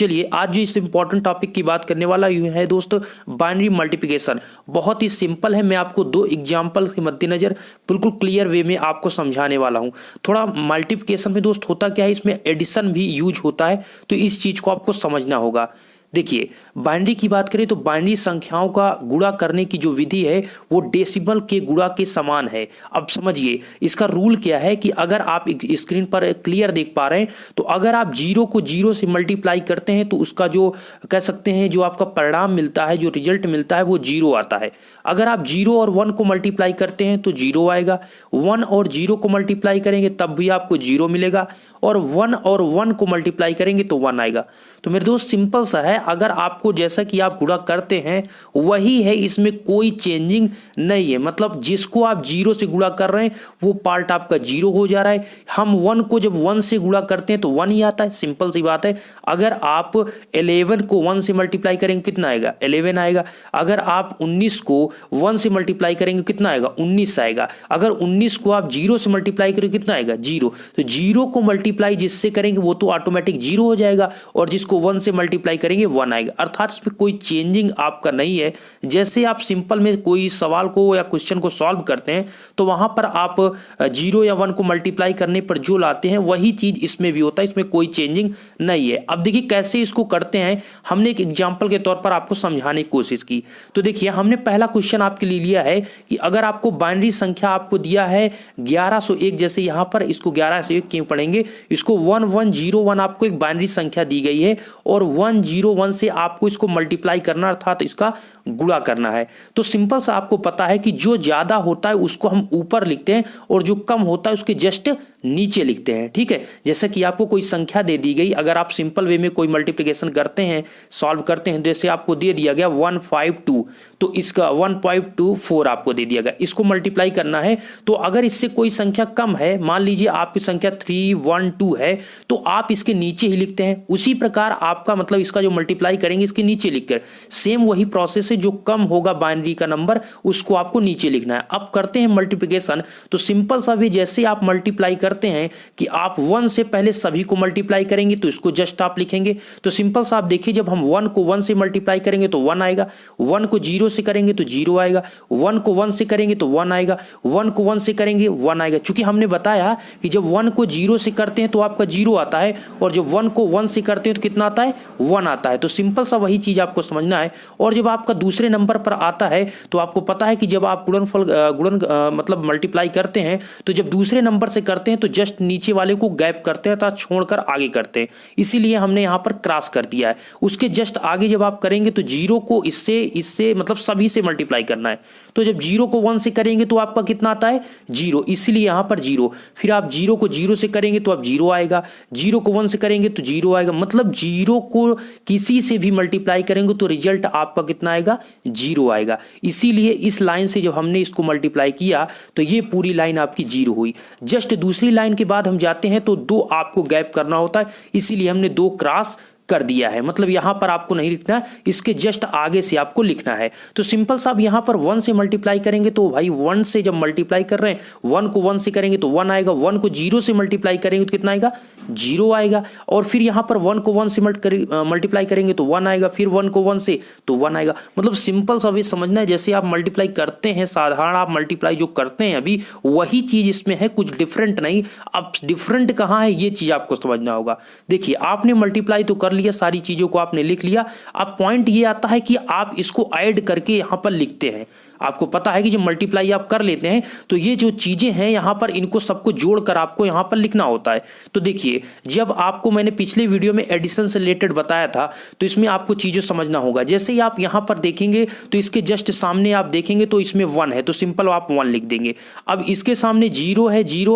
चलिए आज जो इस इंपॉर्टेंट टॉपिक की बात करने वाला है दोस्तों, बाइनरी मल्टीप्लिकेशन। बहुत ही सिंपल है, मैं आपको दो एग्जाम्पल के मद्देनजर बिल्कुल क्लियर वे में आपको समझाने वाला हूं। थोड़ा मल्टीप्लिकेशन में दोस्त होता क्या है, इसमें एडिशन भी यूज होता है, तो इस चीज को आपको समझना होगा। देखिए बाइनरी की बात करें तो बाइनरी संख्याओं का गुणा करने की जो विधि है वो डेसिमल के गुणा के समान है। अब समझिए इसका रूल क्या है कि अगर आप स्क्रीन पर क्लियर देख पा रहे हैं तो अगर आप जीरो को जीरो से मल्टीप्लाई करते हैं तो उसका जो कह सकते हैं जो आपका परिणाम मिलता है, जो रिजल्ट मिलता है वो जीरो आता है। अगर आप जीरो और वन को मल्टीप्लाई करते हैं तो जीरो आएगा, वन और जीरो को मल्टीप्लाई करेंगे तब भी आपको जीरो मिलेगा, और वन को मल्टीप्लाई करेंगे तो वन आएगा। तो मेरे दोस्त सिंपल सा है, अगर आपको जैसा कि आप गुणा करते हैं वही है, इसमें कोई चेंजिंग नहीं है। मतलब जिसको आप जीरो से गुणा कर रहे हैं वो पार्ट आपका जीरो हो जा रहा है। हम वन को जब वन से गुणा करते हैं तो वन ही आता है, सिंपल सी बात है। अगर आप 11 को वन से मल्टीप्लाई करेंगे कितना आएगा, 11 आएगा। अगर आप 19 को वन से मल्टीप्लाई करेंगे कितना आएगा, 19 आएगा। अगर 19 को आप जीरो से मल्टीप्लाई करेंगे कितना आएगा, जीरो। तो जीरो को मल्टीप्लाई जिससे करेंगे वो तो ऑटोमेटिक जीरो हो जाएगा, और जिसको वन से मल्टीप्लाई करेंगे वन आएगा। अर्थात इसमें कोई चेंजिंग आपका नहीं है। जैसे आप सिंपल में कोई सवाल को या क्वेश्चन को सॉल्व करते हैं तो वहां पर आप जीरो या वन को मल्टीप्लाई करने पर जो लाते हैं वही चीज इसमें भी होता है, इसमें कोई चेंजिंग नहीं है। अब देखिए कैसे इसको करते हैं, हमने एक एग्जाम्पल के तौर पर आपको समझाने की कोशिश की। तो देखिए हमने पहला क्वेश्चन आपके लिए लिया है कि अगर आपको बाइनरी संख्या आपको दिया है 1101, जैसे यहां पर इसको 1101 क्यों पढ़ेंगे, इसको 1101 आपको एक बाइनरी संख्या दी गई है और 101 से आपको इसको मल्टीप्लाई करना अर्थात इसका गुणा करना है। तो सिंपल सा आपको पता है कि जो ज्यादा होता है उसको हम ऊपर लिखते हैं और जो कम होता है उसके जस्ट नीचे लिखते हैं। ठीक है, जैसे कि आपको कोई संख्या दे दी गई, अगर आप सिंपल वे में कोई मल्टीप्लिकेशन करते हैं, सॉल्व करते हैं, जैसे आपको दे दिया गया 152, तो इसका 1.24 आपको दे दिया गया, इसको मल्टीप्लाई करना है। तो अगर इससे कोई संख्या कम है, मान लीजिए आपकी संख्या 312 है, तो आप इसके नीचे ही लिखते हैं। उसी प्रकार आपका मतलब इसका जो मल्टीप्लाई करेंगे इसके नीचे लिखकर, सेम वही प्रोसेस है, जो कम होगा बाइनरी का नंबर उसको आपको नीचे लिखना है। अब करते हैं मल्टीप्लिकेशन, तो सिंपल सा भी जैसे आप मल्टीप्लाई करते हैं कि आप वन से पहले सभी को मल्टीप्लाई करेंगे तो इसको जस्ट आप लिखेंगे। तो सिंपल सा आप देखिए, जब हम वन को वन से मल्टीप्लाई करेंगे तो वन आएगा, वन को जीरो से करेंगे तो जीरो आएगा, वन को वन से करेंगे तो वन आएगा, वन को वन से करेंगे वन आएगा। चूंकि हमने बताया कि जब वन को जीरो से करते हैं तो आपका जीरो आता है, और जब वन को वन से करते हैं तो कितना आता है, वन आता है। तो सिंपल सा वही चीज आपको समझना है। और जब आपका दूसरे नंबर पर आता है तो आपको पता है कि जब आप गुणन मतलब मल्टीप्लाई करते हैं तो जब दूसरे नंबर से करते हैं तो जस्ट नीचे वाले को गैप करते हैं अर्थात छोड़कर आगे करते हैं, इसीलिए हमने यहां पर क्रॉस कर दिया है। उसके जस्ट आगे जब आप करेंगे तो जीरो को इससे मतलब सभी से मल्टीप्लाई करना है। तो जब जीरो को वन से करेंगे तो आपका कितना आता है, जीरो, इसीलिए यहां पर जीरो। फिर आप जीरो को जीरो से करेंगे तो आप जीरो आएगा, जीरो को वन से करेंगे तो जीरो आएगा। मतलब जीरो को किसी से भी मल्टीप्लाई करेंगे तो रिजल्ट आपका कितना आएगा, जीरो आएगा। इसीलिए इस लाइन से जब हमने इसको मल्टीप्लाई किया तो ये पूरी लाइन आपकी जीरो हुई। जस्ट दूसरी लाइन के बाद हम जाते हैं तो दो आपको गैप करना होता है, इसीलिए हमने दो क्रॉस कर दिया है। मतलब यहां पर आपको नहीं लिखना है, इसके जस्ट आगे से आपको लिखना है। तो सिंपल सा आप यहां पर वन से मल्टीप्लाई करेंगे तो भाई वन से जब मल्टीप्लाई कर रहे हैं, वन को वन से करेंगे तो वन आएगा, वन को जीरो से मल्टीप्लाई करेंगे तो कितना आएगा, जीरो आएगा। और फिर यहां पर वन को वन से मल्टीप्लाई करेंगे तो वन आएगा, फिर वन को वन से तो वन आएगा। मतलब सिंपल सा भी समझना है, जैसे आप मल्टीप्लाई करते हैं, साधारण आप मल्टीप्लाई जो करते हैं अभी वही चीज इसमें है, कुछ डिफरेंट नहीं। अब डिफरेंट कहां है ये चीज आपको समझना होगा। देखिए आपने मल्टीप्लाई तो कर लिया, सारी चीजों को आपने लिख लिया। अब पॉइंट ये आता है कि आप इसको ऐड करके यहां पर लिखते हैं। आपको पता है कि जब मल्टीप्लाई आप कर लेते हैं तो ये जो चीजें हैं यहां पर इनको सबको जोड़कर आपको यहां पर लिखना होता है। तो देखिए जब आपको मैंने पिछले वीडियो में एडिशन से रिलेटेड बताया था तो इसमें आपको चीजें समझना होगा। जैसे ही आप यहां पर देखेंगे तो इसके जस्ट सामने आप देखेंगे तो इसमें वन है, तो सिंपल आप वन लिख देंगे। अब इसके सामने जीरो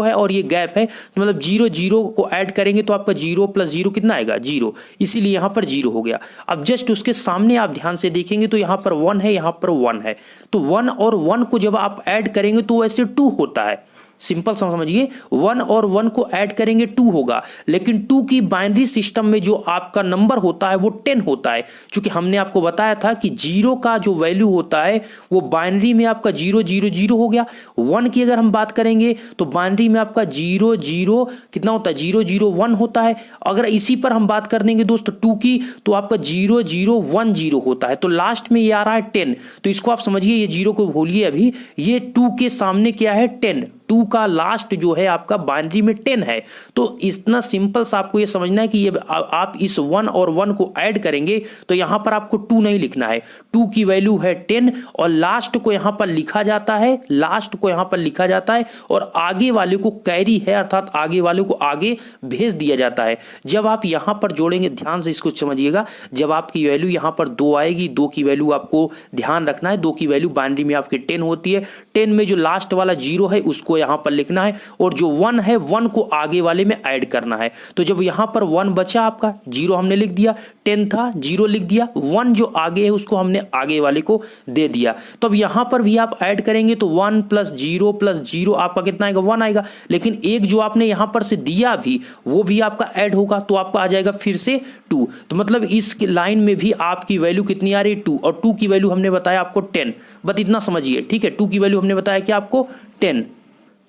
है और ये गैप है, तो मतलब जीरो जीरो को ऐड करेंगे तो आपका जीरो प्लस जीरो कितना आएगा, जीरो, इसीलिए यहां पर जीरो हो गया। अब जस्ट उसके सामने आप ध्यान से देखेंगे तो यहां पर वन है, यहां पर वन है, तो वन और वन को जब आप ऐड करेंगे तो वैसे टू होता है। सिंपल समझिए, 1 और 1 को ऐड करेंगे 2 होगा, लेकिन 2 की बाइनरी सिस्टम में जो आपका नंबर होता है वो 10 होता है। क्योंकि हमने आपको बताया था कि 0 का जो वैल्यू होता है वो बाइनरी में आपका 0 0 0 हो गया। 1 की अगर हम बात करेंगे तो बाइनरी में आपका 0 0 कितना होता है, 0 0 1 होता है। अगर इसी पर हम बात कर देंगे दोस्त 2 की, तो आपका 0 0 1 0 होता है। तो लास्ट में ये आ रहा है 10, तो इसको आप समझिए, ये 0 को भूलिए अभी, ये 2 के सामने क्या है 10, 2 का लास्ट जो है आपका बाइनरी में 10 है। तो इतना सिंपल सा आपको ये समझना है कि ये आप इस 1 और 1 को ऐड करेंगे तो यहां पर आपको 2 नहीं लिखना है, 2 की वैल्यू है 10 और लास्ट को यहां पर लिखा जाता है, लास्ट को यहां पर लिखा जाता है और आगे वाले को कैरी है, अर्थात आगे वाले को आगे भेज दिया जाता है। जब आप यहां पर जोड़ेंगे, ध्यान से इसको समझिएगा, जब आपकी वैल्यू यहां पर 2 आएगी, 2 की वैल्यू आपको ध्यान रखना है, 2 की वैल्यू बाइनरी में आपकी 10 होती है, 10 में जो लास्ट वाला 0 है उसको यहां पर लिखना है और जो 1 है 1 को आगे वाले में ऐड करना है। तो जब यहां पर 1 बचा आपका, 0 हमने लिख दिया, 10 था 0 लिख दिया, 1 जो आगे है उसको हमने आगे वाले को दे दिया। तो अब यहां पर भी आप ऐड करेंगे तो 1 + 0 + 0 आपका कितना आएगा, 1 आएगा। लेकिन एक जो आपने यहां पर से दिया भी वो भी आपका ऐड होगा, तो आपका आ जाएगा फिर से 2। तो मतलब इस लाइन में भी आपकी वैल्यू कितनी आ रही है, 2, और 2 की वैल्यू हमने बताया आपको 10, बस इतना समझिए, ठीक है। 2 की वैल्यू हमने बताया कि आपको 10,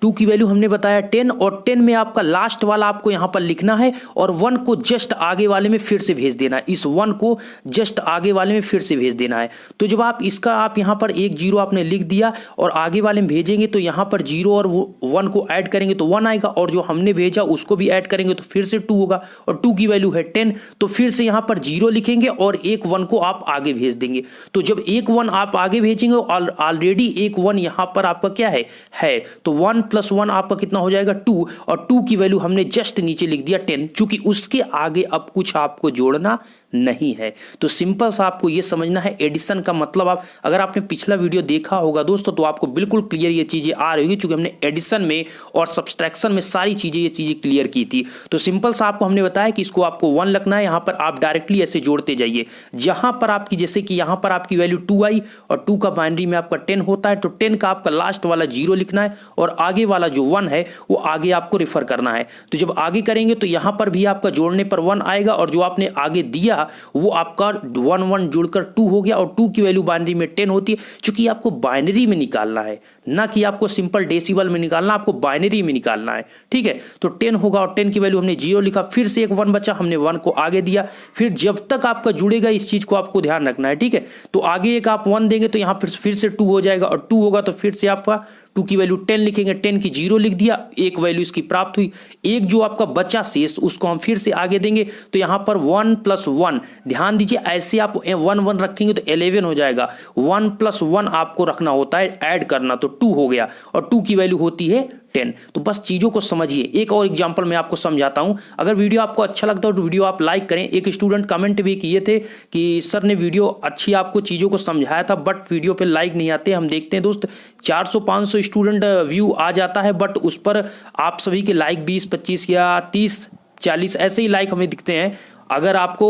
2 की वैल्यू हमने बताया 10 और 10 में आपका लास्ट वाला आपको यहां पर लिखना है और 1 को जस्ट आगे वाले में फिर से भेज देना है, इस 1 को जस्ट आगे वाले में फिर से भेज देना है। तो जब आप इसका आप यहां पर एक 0 आपने लिख दिया और आगे वाले में भेजेंगे तो यहां पर 0 और 1 को ऐड करेंगे तो 1 आएगा और जो हमने भेजा उसको भी ऐड करेंगे तो फिर से 2 होगा और 2 की वैल्यू है 10, तो फिर से यहां पर 0 लिखेंगे और एक 1 को आप आगे भेज देंगे। तो जब एक 1 आप आगे भेजेंगे, ऑलरेडी एक 1 यहां पर आपका क्या है, तो 1 + 1 आपका कितना हो जाएगा 2 और 2 की वैल्यू हमने जस्ट नीचे लिख दिया 10, क्योंकि उसके आगे अब कुछ आपको जोड़ना नहीं है। तो सिंपल सा आपको ये समझना है एडिशन का मतलब। आप अगर आपने पिछला वीडियो देखा होगा दोस्तों तो आपको बिल्कुल क्लियर ये चीजें आ रही होगी, क्योंकि हमने एडिशन में और सब्सट्रैक्शन में सारी चीजें ये चीजें क्लियर की थी। तो सिंपल सा आपको हमने बताया कि इसको आपको 1 लिखना है, यहां पर आप डायरेक्टली ऐसे जोड़ते जाइए। जहां पर आपकी जैसे कि यहां पर आपकी वैल्यू 2 आई और 2 का बाइनरी में आपका 10 होता है, तो 10 का आपका लास्ट वाला 0 लिखना है और आगे वाला जो 1 है वो आगे आपको रेफर करना है। तो जब आगे करेंगे तो यहां पर भी आपका जोड़ने पर 1 आएगा और जो आपने आगे दिया वो आपका 1 1 जुड़कर 2 हो गया और 2 की वैल्यू बाइनरी में 10 होती है। क्योंकि आपको बाइनरी में निकालना है, ना कि आपको सिंपल डेसिबल में निकालना, आपको बाइनरी में निकालना है, ठीक है। तो 10 होगा और 10 की वैल्यू हमने 0 लिखा, फिर से एक 1 बचा, हमने 1 को आगे दिया। फिर जब तक आपका जुड़ेगा इस चीज को आपको ध्यान रखना है, ठीक है। तो आगे एक आप 1 देंगे तो यहां फिर से 2 हो जाएगा और 2 होगा तो फिर से आपका 2 की वैल्यू 10 लिखेंगे, 10 की 0 लिख दिया, एक वैल्यू इसकी प्राप्त हुई। एक जो आपका बचा शेष उसको हम फिर से आगे देंगे तो यहां पर 1 + 1, ध्यान दीजिए ऐसे आप 1 1 रखेंगे तो 11 हो जाएगा। 1 + 1 आपको रखना होता है, ऐड करना, तो 2 हो गया और 2 की वैल्यू होती है 10। तो बस चीजों को समझिए। एक और एग्जांपल मैं आपको समझाता हूं। अगर वीडियो आपको अच्छा लगता हो तो वीडियो आप लाइक करें। एक स्टूडेंट कमेंट भी किए थे कि सर ने वीडियो अच्छी आपको चीजों को समझाया था बट वीडियो पे लाइक नहीं आते। हम देखते हैं दोस्त 400-500 स्टूडेंट व्यू आ जाता है बट उस पर आप सभी के लाइक 20-25 या 30-40 ऐसे ही लाइक हमें दिखते हैं। अगर आपको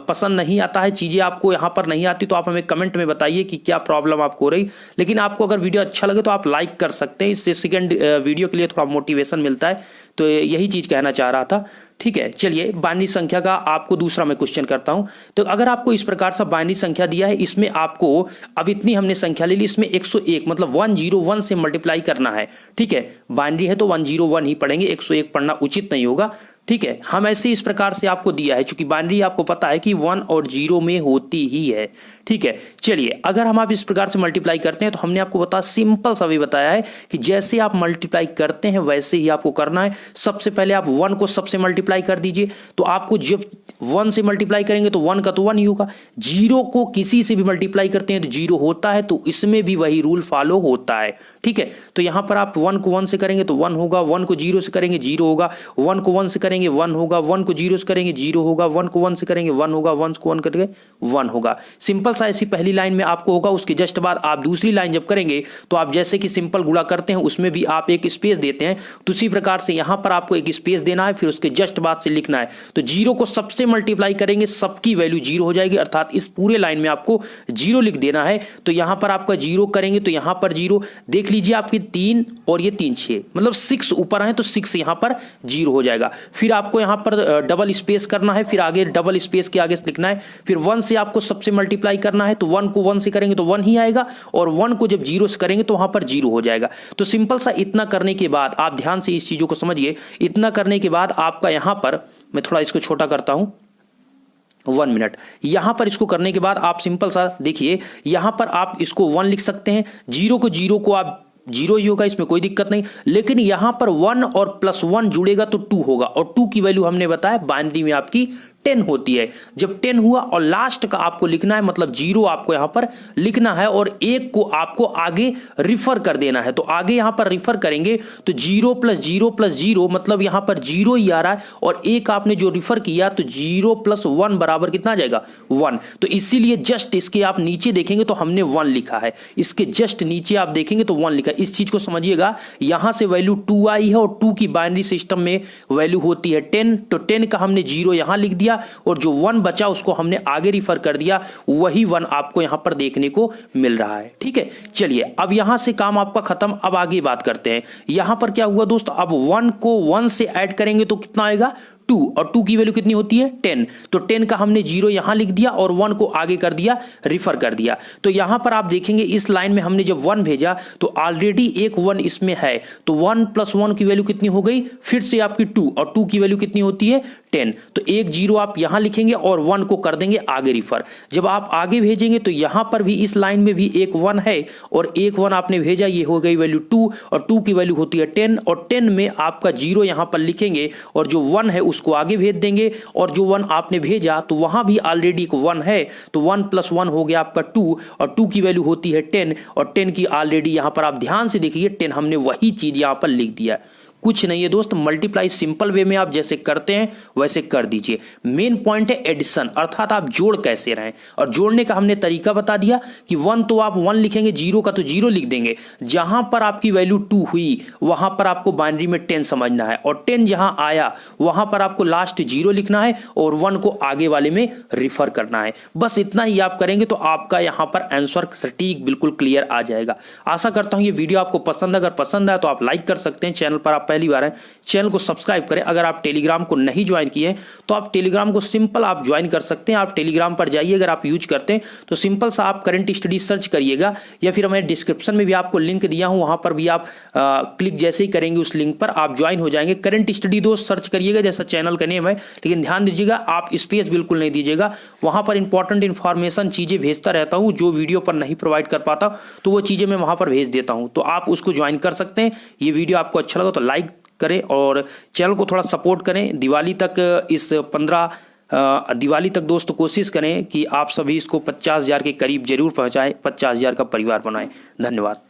पसंद नहीं आता है, चीज़ें आपको यहाँ पर नहीं आती तो आप हमें कमेंट में बताइए कि क्या प्रॉब्लम आपको हो रही। लेकिन आपको अगर वीडियो अच्छा लगे तो आप लाइक कर सकते हैं, इससे सेकंड वीडियो के लिए थोड़ा मोटिवेशन मिलता है। तो यही चीज़ कहना चाह रहा था, ठीक है। चलिए बाइनरी संख्या का आपको दूसरा मैं क्वेश्चन करता हूं। तो अगर आपको इस प्रकार से बाइनरी संख्या दिया है, इसमें आपको अब इतनी हमने संख्या ले ली, इसमें 101 मतलब 101 से मल्टीप्लाई करना है, ठीक है। बाइनरी है तो 101 ही पढ़ेंगे, 101 पढ़ना उचित नहीं होगा, ठीक है। हम ऐसे इस प्रकार से आपको दिया है, क्योंकि बाइनरी आपको पता है कि 1 और 0 में होती ही है, ठीक है। चलिए अगर हम आप इस प्रकार से मल्टीप्लाई करते हैं तो हमने आपको बताया, सिंपल सा भी बताया है कि जैसे आप मल्टीप्लाई करते हैं वैसे ही आपको करना है। सबसे पहले आप 1 को सबसे मल्टीप्लाई कर दीजिए, तो आपको जब 1 से मल्टीप्लाई करेंगे तो 1 का तो 1 ही होगा। 0 को किसी से भी मल्टीप्लाई करते हैं तो 0 होता है, तो इसमें भी वही रूल फॉलो होता है, ठीक है। तो यहां पर आप 1 को 1 से करेंगे तो 1 होगा, 1 को 0 से करेंगे 0 होगा, 1 को 1 से करेंगे 1 होगा, 1 को 0 से करेंगे 0 होगा, 1 को 1 से करेंगे 1 होगा, 1 को 1 करेंगे 1 होगा। सिंपल सा ऐसी पहली लाइन में आपको होगा। उसके जस्ट बाद आप दूसरी लाइन जब करेंगे तो आप जैसे कि सिंपल गुणा करते हैं उसमें भी आप एक स्पेस देते हैं, तो उसी प्रकार से यहां पर आपको एक स्पेस देना है, फिर उसके जस्ट बाद से लिखना है। तो 0 को सबसे मल्टीप्लाई करेंगे सबकी वैल्यू 0 हो जाएगी, अर्थात इस पूरे लाइन में आपको 0 लिख देना है। तो यहां पर आपका 0 करेंगे तो यहां पर 0, देख लीजिए आपके 3 और ये 3 6, मतलब 6 ऊपर है तो 6 यहां पर 0 हो जाएगा। फिर आपको यहां पर डबल स्पेस करना है, फिर आगे डबल स्पेस के आगे लिखना है, फिर 1 से आपको सबसे मल्टीप्लाई करना है, तो 1 को 1 से करेंगे तो 1 ही आएगा, और 1 को जब 0 से करेंगे तो वहां पर 0 हो जाएगा। तो सिंपल सा इतना करने के बाद आप ध्यान से इस चीजों को समझिए, इतना करने के बाद आपका यहां पर, मैं थोड़ा इसको छोटा करता हूं 1 मिनट, यहां पर इसको करने के बाद आप सिंपल सा देखिए, यहां पर आप इसको 1 लिख सकते हैं, 0 को आप 0 ही होगा, इसमें कोई दिक्कत नहीं, लेकिन यहां पर 1 और +1 जुड़ेगा तो 2 होगा, और 2 की वैल्यू हमने बताया बाइनरी में आपकी 10 होती है। जब 10 हुआ और लास्ट का आपको लिखना है, मतलब 0 आपको यहां पर लिखना है और 1 को आपको आगे रिफर कर देना है। तो आगे यहां पर रिफर करेंगे तो 0 + 0 + 0, मतलब यहां पर 0 ही आ रहा है, और 1 आपने जो रिफर किया तो 0 + 1 बराबर कितना आ जाएगा 1। तो इसीलिए जस्ट इसके आप नीचे देखेंगे तो हमने 1 लिखा है, इसके जस्ट नीचे आप देखेंगे तो 1 लिखा है। इस चीज को समझिएगा, यहां से वैल्यू 2 आई है और 2 की बाइनरी सिस्टम में वैल्यू होती है 10, तो 10 का हमने 0 यहां लिख दिया और जो 1 बचा उसको हमने आगे रिफर कर दिया, वही 1 आपको यहां पर देखने को मिल रहा है। ठीक है, चलिए अब यहां से काम आपका खत्म। अब आगे बात करते हैं, यहां पर क्या हुआ दोस्त, अब 1 को 1 से ऐड करेंगे तो कितना आएगा 2, और 2 की वैल्यू कितनी होती है 10, तो 10 का हमने 0 यहां लिख दिया और 1 को आगे कर दिया, रिफर कर दिया। तो यहां पर आप देखेंगे इस लाइन में हमने जब 1 भेजा तो ऑलरेडी एक 1 इसमें है, तो 1 + 1 की वैल्यू कितनी हो गई, फिर से आपकी 2, और 2 की वैल्यू कितनी होती है 10, तो एक 0 आप यहां लिखेंगे और 1 को कर देंगे आगे रिफर। जब आप आगे भेजेंगे तो यहां पर भी इस लाइन में भी एक 1 है और एक 1 आपने भेजा, ये हो गई वैल्यू 2, और 2 की वैल्यू होती है 10, और 10 में आपका 0 यहां पर लिखेंगे और जो 1 है उसको आगे भेज देंगे, और जो 1 आपने भेजा तो वहां भी ऑलरेडी एक 1 है, तो 1 + 1 हो गया आपका 2, और 2 की वैल्यू होती है 10, और 10 की ऑलरेडी यहां पर आप ध्यान से देखिए 10 हमने वही चीज यहां पर लिख दिया। कुछ नहीं है दोस्त, मल्टीप्लाई सिंपल वे में आप जैसे करते हैं वैसे कर दीजिए। मेन पॉइंट है एडिशन, अर्थात आप जोड़ कैसे रहें, और जोड़ने का हमने तरीका बता दिया कि 1 तो आप 1 लिखेंगे, 0 का तो 0 लिख देंगे, जहां पर आपकी वैल्यू 2 हुई वहां पर आपको बाइनरी में 10 समझना है, और 10 जहां आया वहां पर आपको लास्ट 0 लिखना है और 1 को आगे वाले में रिफर करना है। बस इतना ही आप करेंगे तो आपका यहां पर आंसर सटीक बिल्कुल क्लियर आ जाएगा। आशा करता हूं ये वीडियो आपको पसंद, अगर पसंद आए तो आप लाइक कर सकते हैं, चैनल पर आप पहली बार है चैनल को सब्सक्राइब करें। अगर आप टेलीग्राम को नहीं ज्वाइन किए तो आप टेलीग्राम को सिंपल आप ज्वाइन कर सकते हैं। आप टेलीग्राम पर जाइए, अगर आप यूज करते हैं तो सिंपल सा आप करंट स्टडी सर्च करिएगा, या फिर मैं डिस्क्रिप्शन में भी आपको लिंक दिया हूं, वहां पर भी आप क्लिक जैसे ही करेंगे उस लिंक पर आप ज्वाइन हो जाएंगे। करंट स्टडी दोस्त सर्च करिएगा जैसा चैनल का नेम है, लेकिन ध्यान दीजिएगा आप स्पेस बिल्कुल नहीं दीजिएगा, वहां पर इंपॉर्टेंट इंफॉर्मेशन चीजें भेजता रहता हूं, जो वीडियो पर नहीं प्रोवाइड कर पाता तो वो चीजें मैं वहां पर भेज देता हूं, तो आप उसको ज्वाइन कर सकते हैं। ये वीडियो आपको अच्छा लगा तो लाइक करें और चैनल को थोड़ा सपोर्ट करें। दिवाली तक इस 15 दिवाली तक दोस्तों कोशिश करें कि आप सभी इसको 50,000 के करीब जरूर पहुंचाएं, 50,000 का परिवार बनाएं। धन्यवाद।